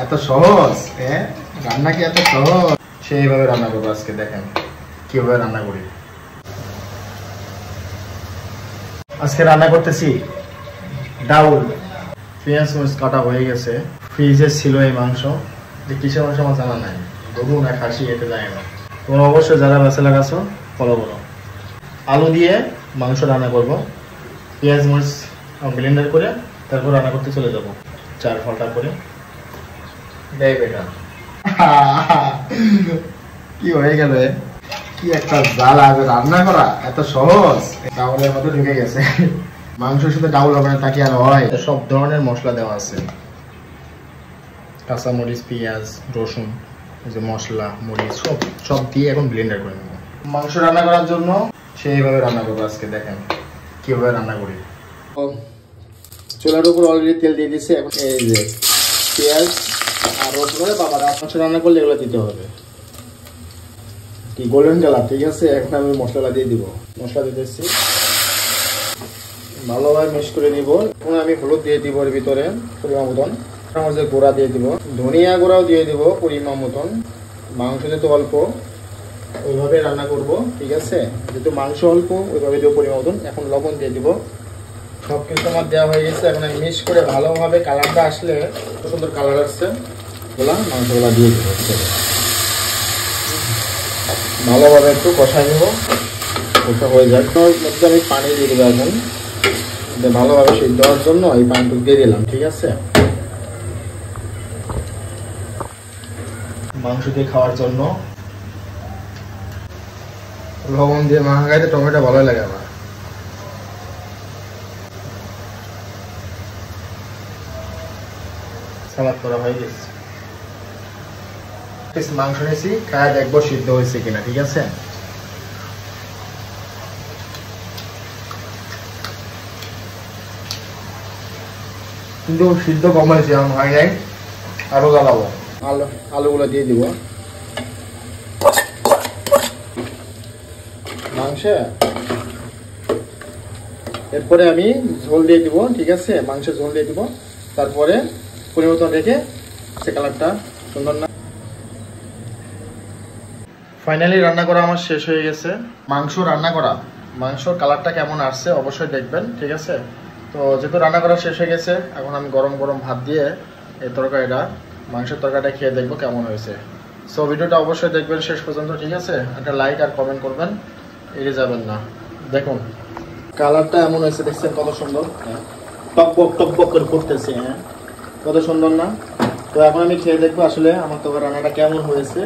এত সহজ? হ্যাঁ, রান্না কি এত সহজ? সেইভাবে রান্না করবো আজকে। দেখেন কিভাবে রান্না করি। আজকে রান্না করতেছি ডাউল। পেঁয়াজ মরিচ কাটা হয়ে গেছে। ফ্রিজে ছিল এই মাংস। যে কিসের মাংস আমার জানা নাই, গরু না খাসি এটা জানি না। তোমরা অবশ্যই যারা ব্যাচেলার আছো ফলো করো। আলু দিয়ে মাংস রান্না করব। পেঁয়াজ মরিচ ব্লেন্ডার করে তারপর রান্না করতে চলে যাব 4 ঘন্টা করে। দেখ বেটা কি হয়ে গেল, কি একটা জ্বালা। রান্না করা এত সহজ, ডাউলের মধ্যে ঢুকে গেছে। মাংসের সাথে ডাউল হবে না তা কি আর হয়? সব ধরনের মশলা দেওয়া আছে, কাঁচা মরিচ, পেঁয়াজ, রসুন, এই যে মশলা মরিচ সব দিয়ে এখন ব্লেন্ডার করে নেব। মাংস রান্না করার জন্য সেইভাবে রান্না করবো আজকে। দেখেন কিভাবে রান্না করি। চুলার উপর অলরেডি তেল দিয়ে দিচ্ছে। এখন এই যে পেঁয়াজ আর রসুন, বাবা মাংস রান্না করলে এগুলো দিতে হবে, কি গোল্ডেন কালার। ঠিক আছে, এখন আমি মশলা দিয়ে দিব। মশলা দিতেছি, ভালোভাবে মিক্স করে নিব। এখন আমি হলুদ দিয়ে দিব এর ভিতরে পরিমাণ মতন, চামচের গুঁড়া দিয়ে দিব, ধনিয়া গুঁড়াও দিয়ে দিব পরিমাণ মতন। মাংস যেহেতু অল্প ওইভাবে রান্না করব, ঠিক আছে। যেহেতু মাংস অল্প ওইভাবে দিব পরিমাণ মতন। এখন লবণ দিয়ে দিব। সব কিছু আমার দেওয়া হয়ে গেছে। এখন আমি মিক্স করে ভালোভাবে কালারটা আসলে, সুন্দর কালার আসছে, ওগুলা মাংসগুলা দিয়ে দিব। ভালোভাবে একটু কষাই নেব, ওটা হয়ে যায়। মধ্যে আমি পানি দিয়ে দেবো। এখন ভালোভাবে সিদ্ধ হওয়ার জন্য এই পানিটুকু দিয়ে দিলাম, ঠিক আছে। মাংস দিয়ে খাওয়ার জন্য লবণ দিয়ে মাখা খাইতে টমেটো ভালোই লাগে আমার। সালাদ করা হয়ে গেছে। মাংস নিয়েছি, খায় দেখবো সিদ্ধ হয়েছে কিনা, ঠিক আছে। কিন্তু সিদ্ধ কম হয়েছে, এখন হয় নাই, আরো জ্বালাবো। আলুগুলো দিয়ে দিব মাংসে। এরপরে আমি ঝোল দিয়ে দিব, ঠিক আছে। মাংসের ঝোল দিয়ে দিব, তারপরে পরিবর্তন রেখে সে কালারটা সুন্দর না। ফাইনালি রান্না করা আমার শেষ হয়ে গেছে। মাংস রান্না করা, মাংসর কালারটা কেমন আসছে অবশ্যই দেখবেন, ঠিক আছে। তো যেহেতু রান্না করা শেষ হয়ে গেছে, এখন আমি গরম গরম ভাত দিয়ে এই তরকারিটা, মাংসের তরকারিটা খেয়ে দেখবো কেমন হয়েছে। সো ভিডিওটা অবশ্যই দেখবেন শেষ পর্যন্ত, ঠিক আছে। একটা লাইক আর কমেন্ট করবেন, এড়িয়ে যাবেন না। দেখুন কালারটা এমন হয়েছে, দেখছেন কত সুন্দর, টকবক টকবক করে ফুটতেছে। হ্যাঁ, কত সুন্দর না? তো এখন আমি খেয়ে দেখবো আসলে আমার তরকারি রান্নাটা কেমন হয়েছে।